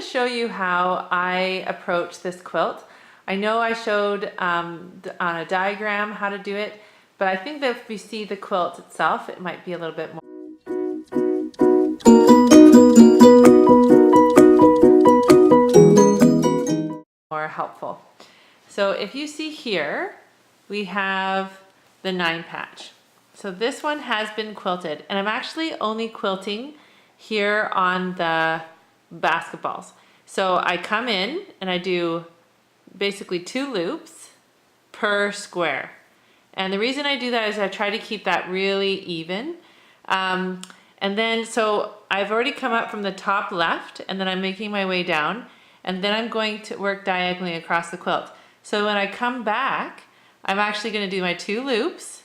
to show you how I approach this quilt. I know I showed on a diagram how to do it, but I think that if we see the quilt itself, it might be a little bit more helpful. So if you see here, we have the 9 patch. So this one has been quilted, and I'm actually only quilting here on the basketballs. So I come in and I do basically 2 loops per square. And the reason I do that is I try to keep that really even. And then, so I've already come up from the top left, and then I'm making my way down, and then I'm going to work diagonally across the quilt. So when I come back, I'm actually going to do my 2 loops,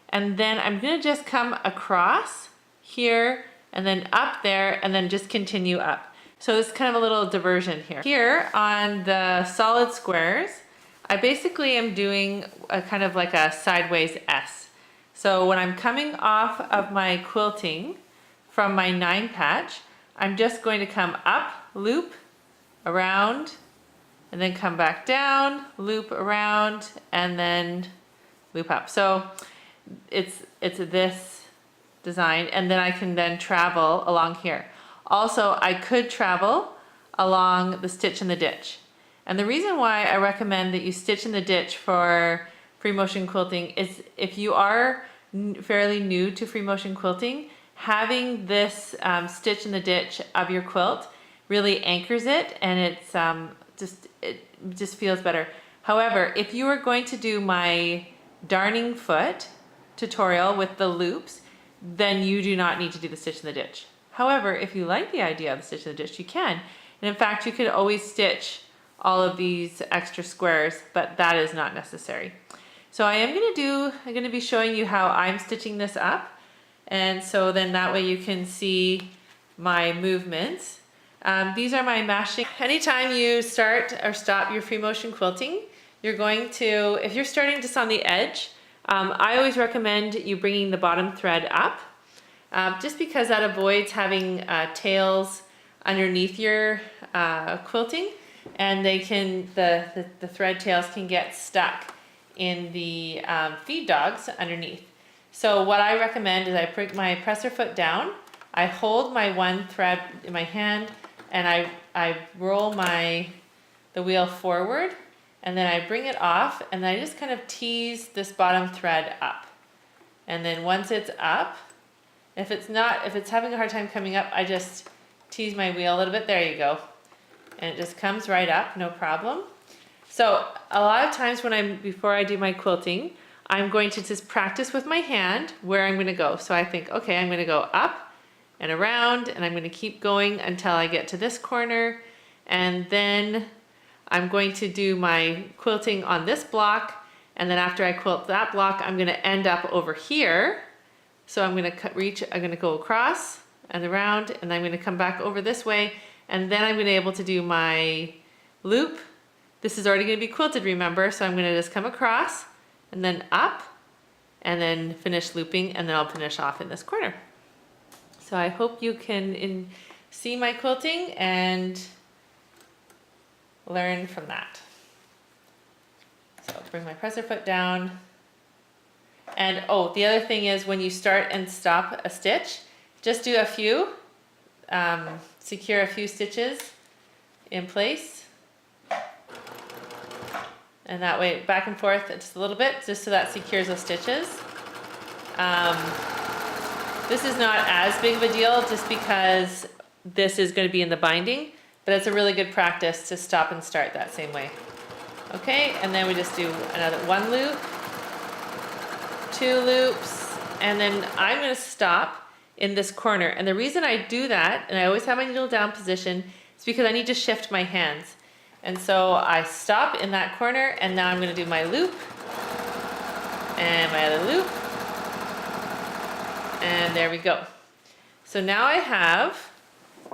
and then I'm going to just come across here, and then up there, and then just continue up. So it's kind of a little diversion here. Here on the solid squares, I basically am doing a kind of like a sideways S. So when I'm coming off of my quilting from my 9 patch, I'm just going to come up, loop, around, and then come back down, loop around, and then loop up. So it's this design, and then I can then travel along here. Also, I could travel along the stitch in the ditch. And the reason why I recommend that you stitch in the ditch for free motion quilting is if you are fairly new to free motion quilting, having this stitch in the ditch of your quilt really anchors it, and it's it just feels better. However, if you are going to do my darning foot tutorial with the loops, then you do not need to do the stitch in the ditch. However, if you like the idea of the stitch in the ditch, you can. And in fact, you could always stitch all of these extra squares, but that is not necessary. So I'm going to be showing you how I'm stitching this up. And so then that way you can see my movements. These are my mashing. Anytime you start or stop your free motion quilting, you're going to, if you're starting just on the edge, I always recommend you bringing the bottom thread up, just because that avoids having tails underneath your quilting, and they can, the thread tails can get stuck in the feed dogs underneath. So what I recommend is I bring my presser foot down, I hold my one thread in my hand, and I roll the wheel forward, and then I bring it off, and then I just kind of tease this bottom thread up. And then once it's up, if it's having a hard time coming up, I just tease my wheel a little bit. There you go. And it just comes right up, no problem. So a lot of times before I do my quilting, I'm going to just practice with my hand where I'm going to go. So I think, okay, I'm going to go up and around, and I'm going to keep going until I get to this corner, and then I'm going to do my quilting on this block, and then after I quilt that block, I'm going to end up over here. So I'm going to go across and around, and I'm going to come back over this way, and then I'm going to be able to do my loop. This is already going to be quilted, remember, so I'm going to just come across and then up, and then finish looping, and then I'll finish off in this corner. So I hope you can see my quilting and learn from that. So I'll bring my presser foot down. And oh, the other thing is when you start and stop a stitch, just do a few, secure a few stitches in place. And that way, back and forth just a little bit, just so that secures those stitches. This is not as big of a deal just because this is going to be in the binding, but it's a really good practice to stop and start that same way. Okay, and then we just do another 1 loop, 2 loops, and then I'm going to stop in this corner. And the reason I do that, and I always have my needle down position, is because I need to shift my hands. And so I stop in that corner, and now I'm going to do my loop, and my other loop, and there we go. So now I have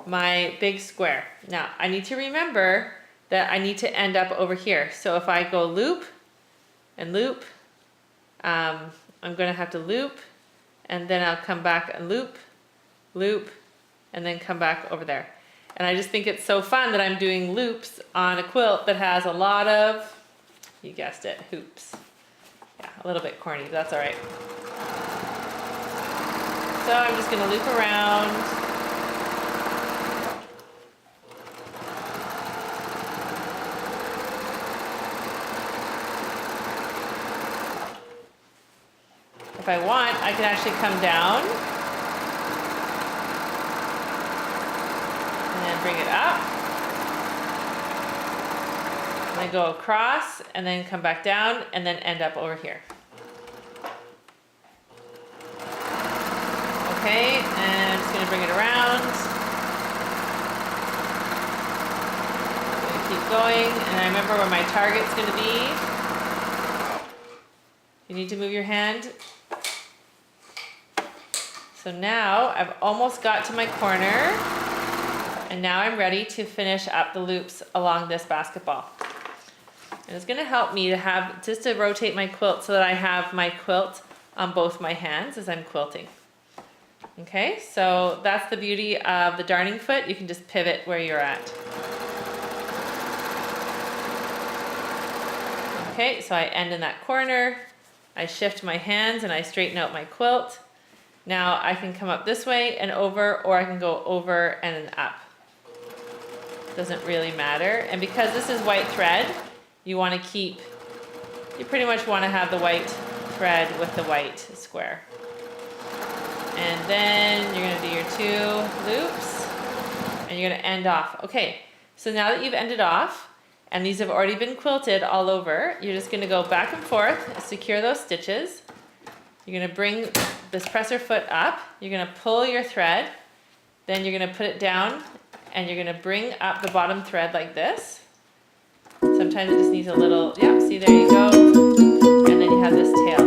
my big square. Now I need to remember that I need to end up over here. So if I go loop and loop, I'm going to have to loop, and then I'll come back and loop, loop, and then come back over there. And I just think it's so fun that I'm doing loops on a quilt that has a lot of, you guessed it, hoops. Yeah, a little bit corny, but that's all right. So I'm just gonna loop around. If I want, I can actually come down and then bring it up. And then go across and then come back down and then end up over here. Okay, and I'm just gonna bring it around. I'm gonna keep going, and I remember where my target's gonna be. You need to move your hand. So now I've almost got to my corner, and now I'm ready to finish up the loops along this basketball. And it's gonna help me to have, just to rotate my quilt so that I have my quilt on both my hands as I'm quilting. Okay, so that's the beauty of the darning foot. You can just pivot where you're at. Okay, so I end in that corner. I shift my hands and I straighten out my quilt. Now I can come up this way and over, or I can go over and up. Doesn't really matter. And because this is white thread, you want to keep, you pretty much want to have the white thread with the white square. And then you're going to do your 2 loops and you're going to end off. Okay, so now that you've ended off and these have already been quilted all over, you're just going to go back and forth, secure those stitches. You're going to bring this presser foot up, you're going to pull your thread, then you're going to put it down and you're going to bring up the bottom thread like this. Sometimes it just needs a little, yeah, see, there you go. And then you have this tail.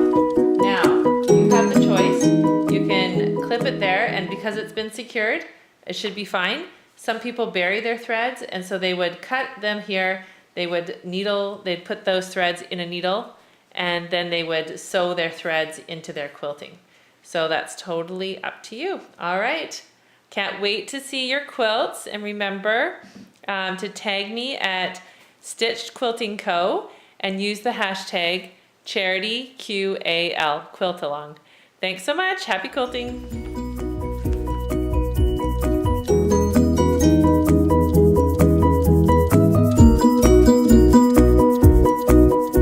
Now, you have the choice. You can clip it there, and because it's been secured, it should be fine. Some people bury their threads, and so they would cut them here, they would needle, they'd put those threads in a needle, and then they would sew their threads into their quilting. So that's totally up to you. All right, can't wait to see your quilts, and remember to tag me at Stitched Quilting Co. and use the hashtag CharityQAL, quilt along. Thanks so much, happy quilting.